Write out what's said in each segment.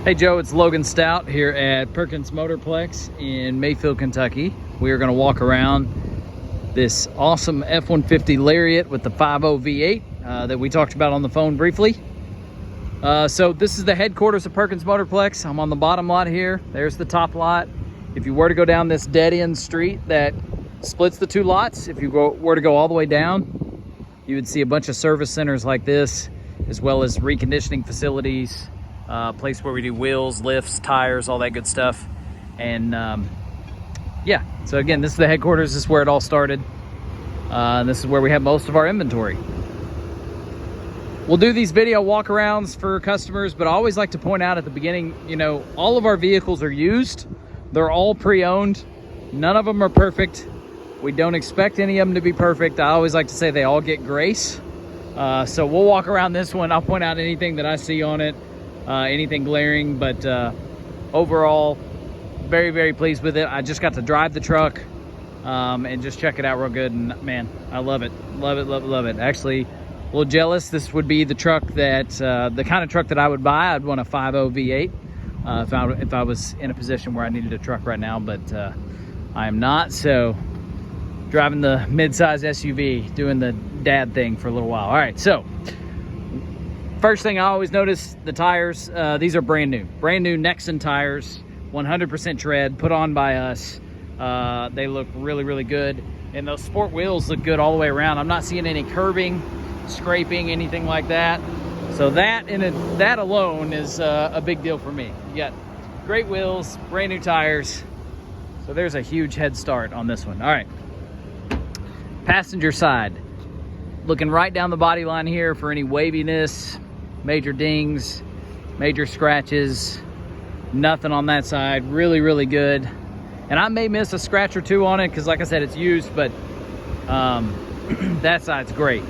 Hey Joe, it's Logan Stout here at Perkins Motorplex in Mayfield, Kentucky. We are going to walk around this awesome F-150 Lariat with the 5.0 V8 that we talked about on the phone briefly. So this is the headquarters of Perkins Motorplex. I'm on the bottom lot here. There's the top lot. If you were to go down this dead-end street that splits the two lots, if you were to go all the way down, you would see a bunch of service centers like this, as well as reconditioning facilities, place where we do wheels, lifts, tires, all that good stuff. And yeah, so again, this is the headquarters. This is where it all started. This is where we have most of our inventory. We'll do these video walkarounds for customers, but I always like to point out at the beginning, you know, all of our vehicles are used. They're all pre-owned. None of them are perfect. We don't expect any of them to be perfect. I always like to say they all get grace. So we'll walk around this one. I'll point out anything that I see on it, anything glaring, but overall, very, very pleased with it. I just got to drive the truck and just check it out real good, and man, I love it. Love it, love it, love it. Actually, a little jealous. This would be the truck that, the kind of truck that I would buy. I'd want a 5.0 V8 if I was in a position where I needed a truck right now, but I am not. So driving the mid-size SUV, doing the dad thing for a little while. All right, so first thing I always notice, the tires. These are brand new Nexon tires, 100% tread, put on by us. They look really, really good, and those sport wheels look good all the way around. I'm not seeing any curbing, scraping, anything like that. So that that alone is a big deal for me. You got great wheels, brand new tires, so there's a huge head start on this one. All right, passenger side, looking right down the body line here for any waviness, major dings, major scratches. Nothing on that side. Really, really good. And I may miss a scratch or two on it because, like I said, it's used, but that side's great.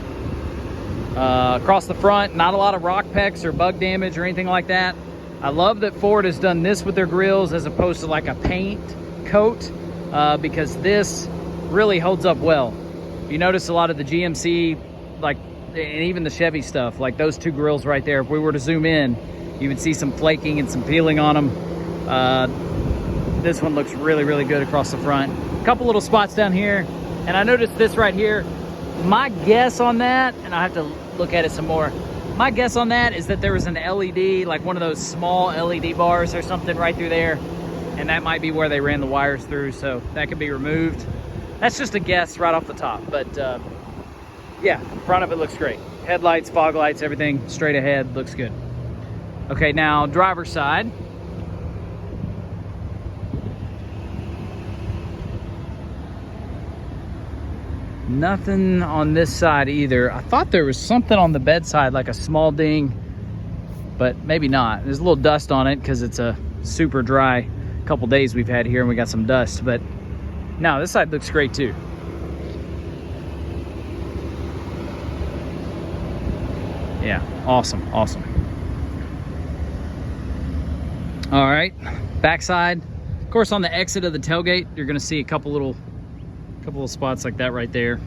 Across the front, not a lot of rock pecks or bug damage or anything like that. I love that Ford has done this with their grills as opposed to like a paint coat, because this really holds up well. You notice a lot of the GMC, like, and even the Chevy stuff, like those two grills right there, if we were to zoom in, you would see some flaking and some peeling on them. This one looks really, really good across the front. A couple little spots down here, and I noticed this right here. My guess on that, and I have to look at it some more, my guess on that is that there was an LED, like one of those small LED bars or something right through there, and that might be where they ran the wires through, so that could be removed. That's just a guess right off the top, but yeah, front of it looks great. Headlights, fog lights, everything straight ahead, looks good. Okay, now driver's side. Nothing on this side either. I thought there was something on the bedside, like a small ding, but maybe not. There's a little dust on it because it's a super dry couple days we've had here and we got some dust, but no, this side looks great too. Yeah, awesome, awesome. All right, backside. Of course, on the exit of the tailgate, you're gonna see a couple little spots like that right there.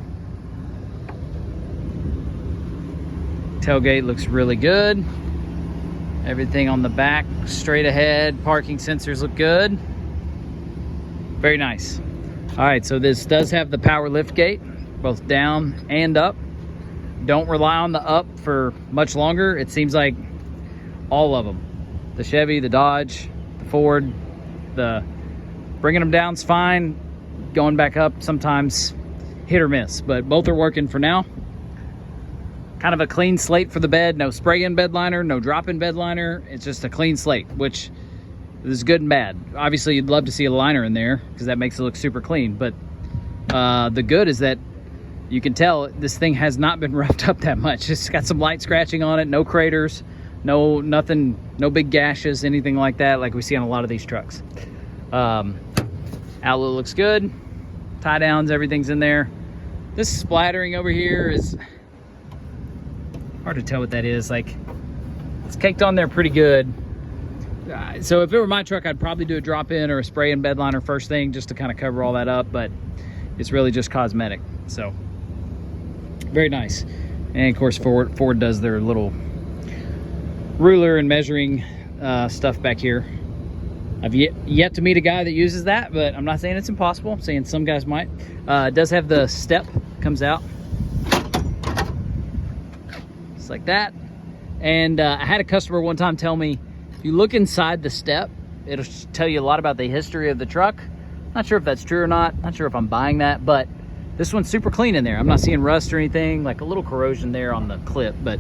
Tailgate looks really good. Everything on the back, straight ahead. Parking sensors look good. Very nice. All right, so this does have the power lift gate, both down and up. Don't rely on the up for much longer. It seems like all of them, the Chevy, the Dodge, the Ford, bringing them down's fine. Going back up, sometimes hit or miss, but both are working for now. Kind of a clean slate for the bed. No spray-in bed liner, no drop-in bed liner. It's just a clean slate, which is good and bad. Obviously, you'd love to see a liner in there because that makes it look super clean, but the good is that you can tell this thing has not been roughed up that much. It's got some light scratching on it, no craters, nothing, no big gashes, anything like that, like we see on a lot of these trucks. Outlet looks good. Tie downs, everything's in there. This splattering over here is hard to tell what that is. Like, it's caked on there pretty good. So if it were my truck, I'd probably do a drop-in or a spray-in bed liner first thing just to kind of cover all that up, but it's really just cosmetic. So very nice. And of course, Ford does their little ruler and measuring stuff back here. I've yet to meet a guy that uses that, but I'm not saying it's impossible. I'm saying some guys might. It does have the step, comes out just like that. And I had a customer one time tell me, if you look inside the step, it'll tell you a lot about the history of the truck. Not sure if that's true or not sure if I'm buying that, but this one's super clean in there. I'm not seeing rust or anything, like a little corrosion there on the clip, but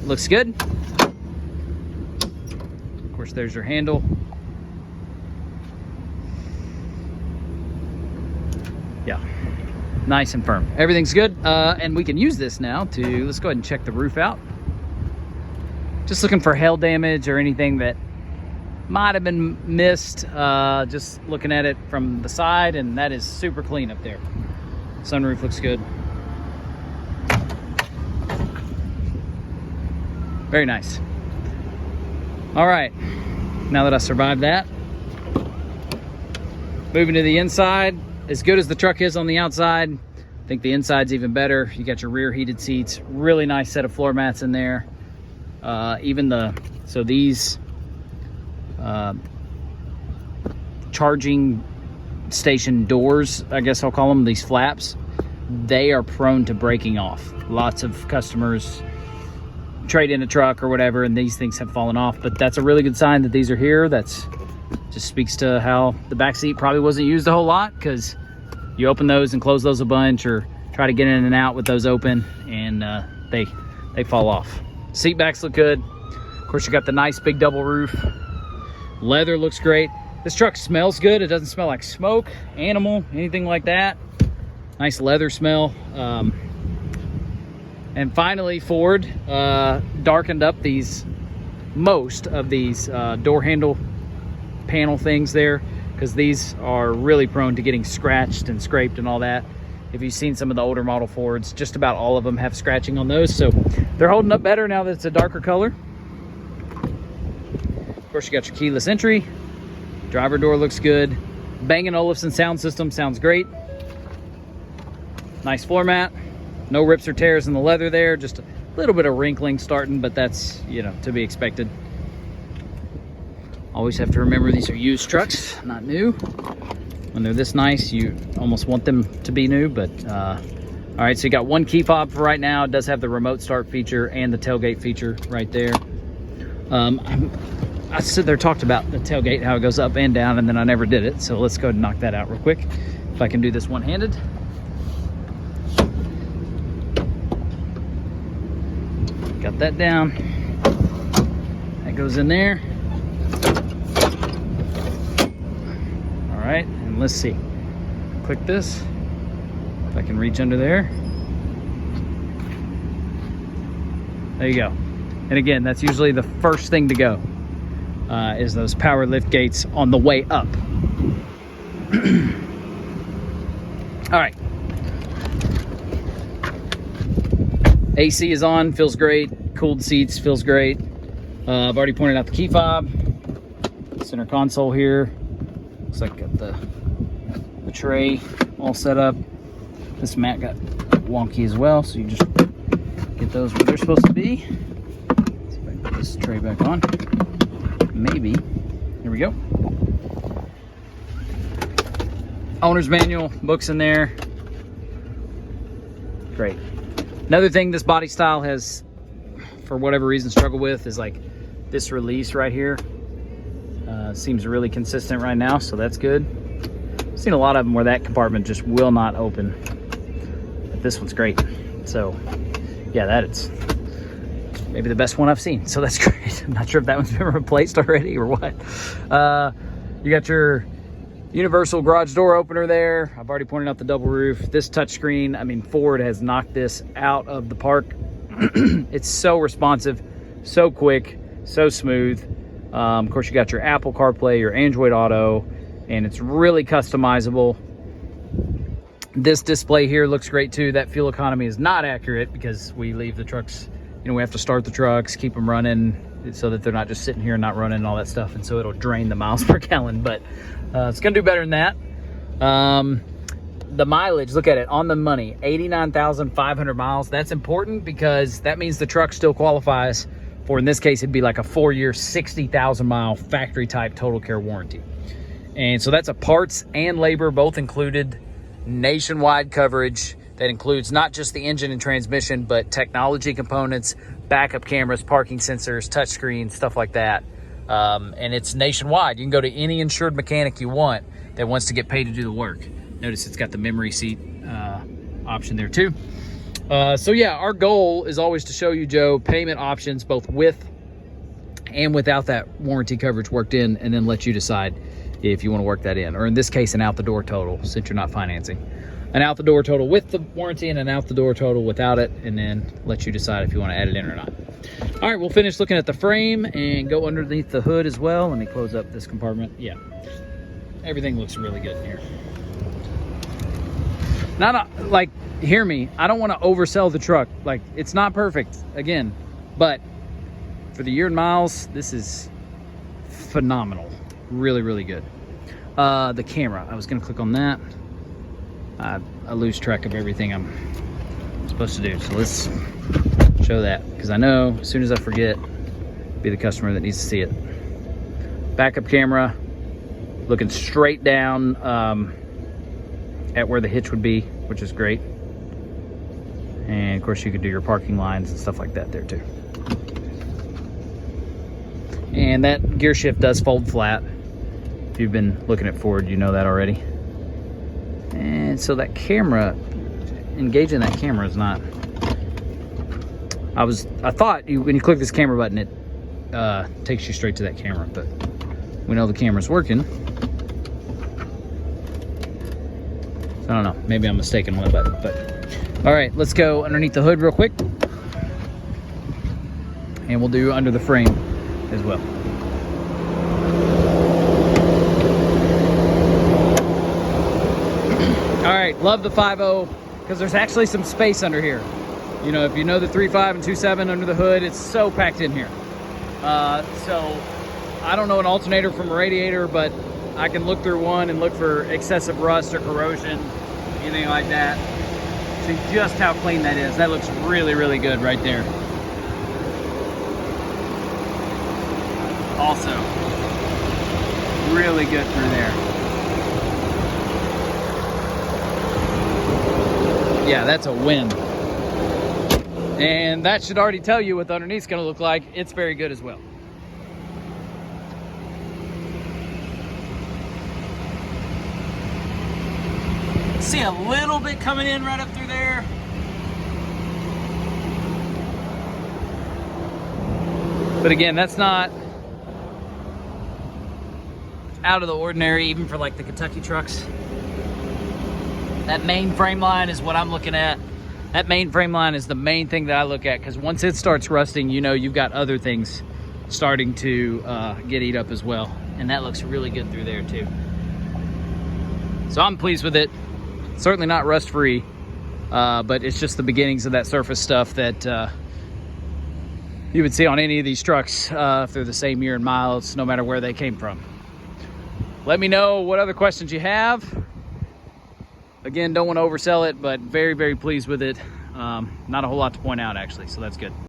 looks good. Of course, there's your handle. Yeah, nice and firm. Everything's good. And we can use this now to, let's go ahead and check the roof out. Just looking for hail damage or anything that might have been missed. Just looking at it from the side, and that is super clean up there. Sunroof looks good. Very nice. All right, now that I survived that, moving to the inside. As good as the truck is on the outside, I think the inside's even better. You got your rear heated seats, really nice set of floor mats in there. So these charging station doors, I guess I'll call them, these flaps, they are prone to breaking off. Lots of customers trade in a truck or whatever, and these things have fallen off, but that's a really good sign that these are here. That's just speaks to how the back seat probably wasn't used a whole lot, because you open those and close those a bunch, or try to get in and out with those open, and they fall off. Seat backs look good. Of course, you got the nice big double roof. Leather looks great. This truck smells good. It doesn't smell like smoke, animal, anything like that. Nice leather smell. And finally, Ford darkened up most of these door handle panel things there, because these are really prone to getting scratched and scraped and all that. If you've seen some of the older model Fords, just about all of them have scratching on those, so they're holding up better now that it's a darker color. Of course, you got your keyless entry. Driver door looks good. Bang & Olufsen sound system sounds great. Nice floor mat. No rips or tears in the leather there, just a little bit of wrinkling starting, but that's, you know, to be expected. Always have to remember these are used trucks, not new. When they're this nice, you almost want them to be new, but all right, so you got one key fob for right now. It does have the remote start feature and the tailgate feature right there. I sit there talked about the tailgate, how it goes up and down, and then I never did it, so let's go ahead and knock that out real quick. If I can do this one-handed. Got that down. That goes in there. All right, and let's see. Click this. If I can reach under there. There you go. And again, that's usually the first thing to go, is those power lift gates on the way up. All right. AC is on, feels great. Cooled seats, feels great. I've already pointed out the key fob. Center console here. Looks like got the tray all set up. This mat got wonky as well, so you just get those where they're supposed to be. Let's see if I can put this tray back on. Maybe. Here we go. Owner's manual, books in there. Great. Another thing this body style has, for whatever reason, struggled with is like this release right here. Seems really consistent right now, so that's good. I've seen a lot of them where that compartment just will not open, but this one's great. So yeah, that's maybe the best one I've seen, so that's great. I'm not sure if that one's been replaced already or what. You got your universal garage door opener there. I've already pointed out the double roof. This touchscreen, I mean, Ford has knocked this out of the park. It's so responsive, so quick, so smooth. Of course, you got your Apple CarPlay, your Android Auto, and it's really customizable. This display here looks great too. That fuel economy is not accurate because we leave the trucks, you know, we have to start the trucks, keep them running so that they're not just sitting here and not running and all that stuff, and so it'll drain the miles per gallon, but it's gonna do better than that. The mileage, look at it, on the money, 89,500 miles. That's important because that means the truck still qualifies for, in this case, it'd be like a 4-year, 60,000 mile factory type total care warranty. And so that's a parts and labor both included, nationwide coverage that includes not just the engine and transmission, but technology components, backup cameras, parking sensors, touchscreens, stuff like that. And it's nationwide. You can go to any insured mechanic you want that wants to get paid to do the work. Notice it's got the memory seat option there too. So yeah, our goal is always to show you, Joe, payment options both with and without that warranty coverage worked in, and then let you decide if you want to work that in, or in this case, an out-the-door total, since you're not financing. An out-the-door total with the warranty and an out-the-door total without it, and then let you decide if you want to add it in or not. All right, we'll finish looking at the frame and go underneath the hood as well. Let me close up this compartment. Yeah, everything looks really good in here. Like, hear me, I don't want to oversell the truck. Like, it's not perfect, again, but for the year and miles, this is phenomenal. Really, really good. The camera, I was gonna click on that. I lose track of everything I'm supposed to do. So let's show that, because I know as soon as I forget, be the customer that needs to see it. Backup camera, looking straight down at where the hitch would be, which is great. And of course you could do your parking lines and stuff like that there too. And that gear shift does fold flat. If you've been looking at Ford, you know that already. And so that camera, engaging that camera is not, I thought when you click this camera button, it takes you straight to that camera, but we know the camera's working. So I don't know, maybe I'm mistaken one button, but all right, let's go underneath the hood real quick. And we'll do under the frame as well. All right, love the 5.0 because there's actually some space under here. You know, if you know the 3.5 and 2.7 under the hood, it's so packed in here. So I don't know an alternator from a radiator, but I can look through one and look for excessive rust or corrosion, anything like that. See just how clean that is. That looks really, really good right there. Also, really good through there. Yeah, that's a win. And that should already tell you what the underneath's gonna look like. It's very good as well. See a little bit coming in right up through there. But again, that's not out of the ordinary, even for like the Kentucky trucks. That main frame line is what I'm looking at. That main frame line is the main thing that I look at, because once it starts rusting, you know you've got other things starting to get eat up as well. And that looks really good through there too. So I'm pleased with it. Certainly not rust free, but it's just the beginnings of that surface stuff that you would see on any of these trucks if they're the same year and miles, no matter where they came from. Let me know what other questions you have. Again, don't want to oversell it, but very, very pleased with it. Not a whole lot to point out actually, so that's good.